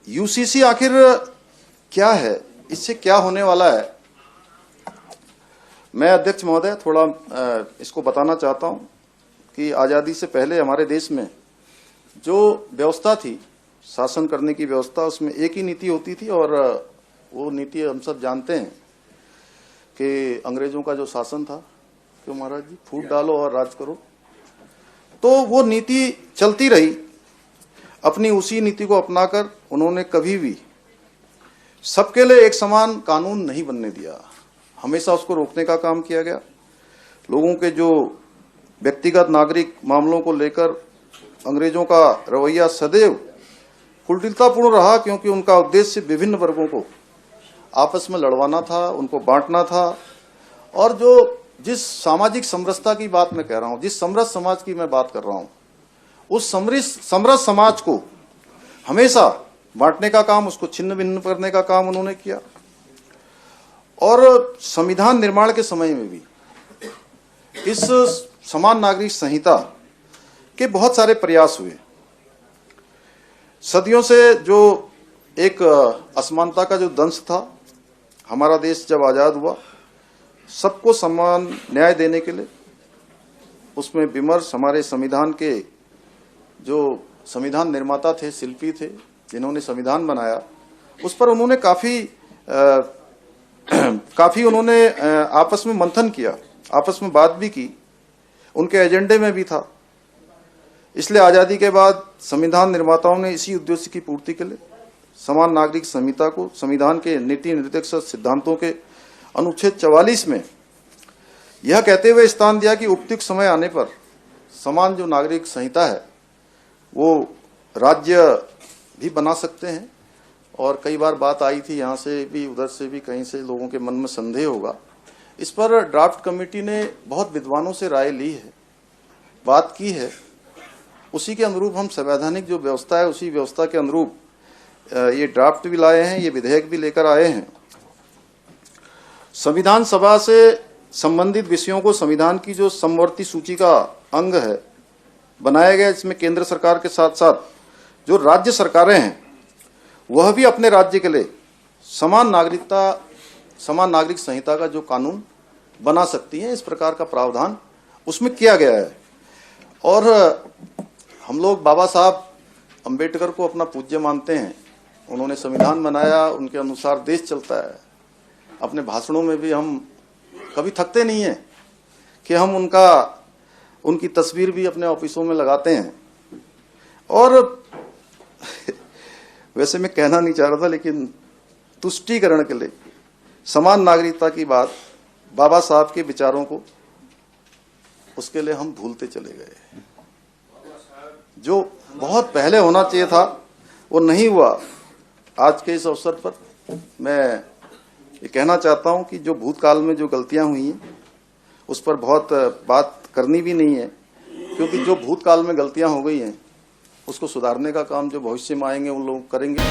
UCC आखिर क्या है, इससे क्या होने वाला है, मैं अध्यक्ष महोदय थोड़ा इसको बताना चाहता हूं कि आजादी से पहले हमारे देश में जो व्यवस्था थी, शासन करने की व्यवस्था, उसमें एक ही नीति होती थी और वो नीति हम सब जानते हैं कि अंग्रेजों का जो शासन था, क्यों महाराज जी, फूट डालो और राज करो। तो वो नीति चलती रही। अपनी उसी नीति को अपनाकर उन्होंने कभी भी सबके लिए एक समान कानून नहीं बनने दिया, हमेशा उसको रोकने का काम किया गया। लोगों के जो व्यक्तिगत नागरिक मामलों को लेकर अंग्रेजों का रवैया सदैव कुटिलतापूर्ण रहा, क्योंकि उनका उद्देश्य विभिन्न वर्गों को आपस में लड़वाना था, उनको बांटना था। और जो जिस सामाजिक समरसता की बात मैं कह रहा हूं, जिस समरस समाज की मैं बात कर रहा हूं, उस समरस समाज को हमेशा बांटने का काम, उसको छिन्न भिन्न करने का काम उन्होंने किया। और संविधान निर्माण के समय में भी इस समान नागरिक संहिता के बहुत सारे प्रयास हुए। सदियों से जो एक असमानता का जो दंश था, हमारा देश जब आजाद हुआ, सबको समान न्याय देने के लिए उसमें विमर्श हमारे संविधान के जो संविधान निर्माता थे, शिल्पी थे, जिन्होंने संविधान बनाया, उस पर उन्होंने काफी उन्होंने आपस में मंथन किया, आपस में बात भी की, उनके एजेंडे में भी था। इसलिए आजादी के बाद संविधान निर्माताओं ने इसी उद्देश्य की पूर्ति के लिए समान नागरिक संहिता को संविधान के नीति निर्देशक सिद्धांतों के अनुच्छेद 44 में यह कहते हुए स्थान दिया कि उपयुक्त समय आने पर समान जो नागरिक संहिता है वो राज्य भी बना सकते हैं। और कई बार बात आई थी, यहाँ से भी उधर से भी कहीं से लोगों के मन में संदेह होगा, इस पर ड्राफ्ट कमेटी ने बहुत विद्वानों से राय ली है, बात की है। उसी के अनुरूप हम संवैधानिक जो व्यवस्था है, उसी व्यवस्था के अनुरूप ये ड्राफ्ट भी लाए हैं, ये विधेयक भी लेकर आए हैं। संविधान सभा से संबंधित विषयों को संविधान की जो समवर्ती सूची का अंग है बनाया गया, इसमें केंद्र सरकार के साथ साथ जो राज्य सरकारें हैं वह भी अपने राज्य के लिए समान नागरिक संहिता का जो कानून बना सकती हैं, इस प्रकार का प्रावधान उसमें किया गया है। और हम लोग बाबा साहब अंबेडकर को अपना पूज्य मानते हैं, उन्होंने संविधान बनाया, उनके अनुसार देश चलता है। अपने भाषणों में भी हम कभी थकते नहीं हैं कि हम उनकी तस्वीर भी अपने ऑफिसों में लगाते हैं। और वैसे मैं कहना नहीं चाह रहा था, लेकिन तुष्टीकरण के लिए समान नागरिकता की बात, बाबा साहब के विचारों को, उसके लिए हम भूलते चले गए। जो बहुत पहले होना चाहिए था वो नहीं हुआ। आज के इस अवसर पर मैं ये कहना चाहता हूं कि जो भूतकाल में जो गलतियां हुई हैं उस पर बहुत बात करनी भी नहीं है, क्योंकि जो भूतकाल में गलतियां हो गई हैं उसको सुधारने का काम जो भविष्य में आएंगे उन लोग करेंगे।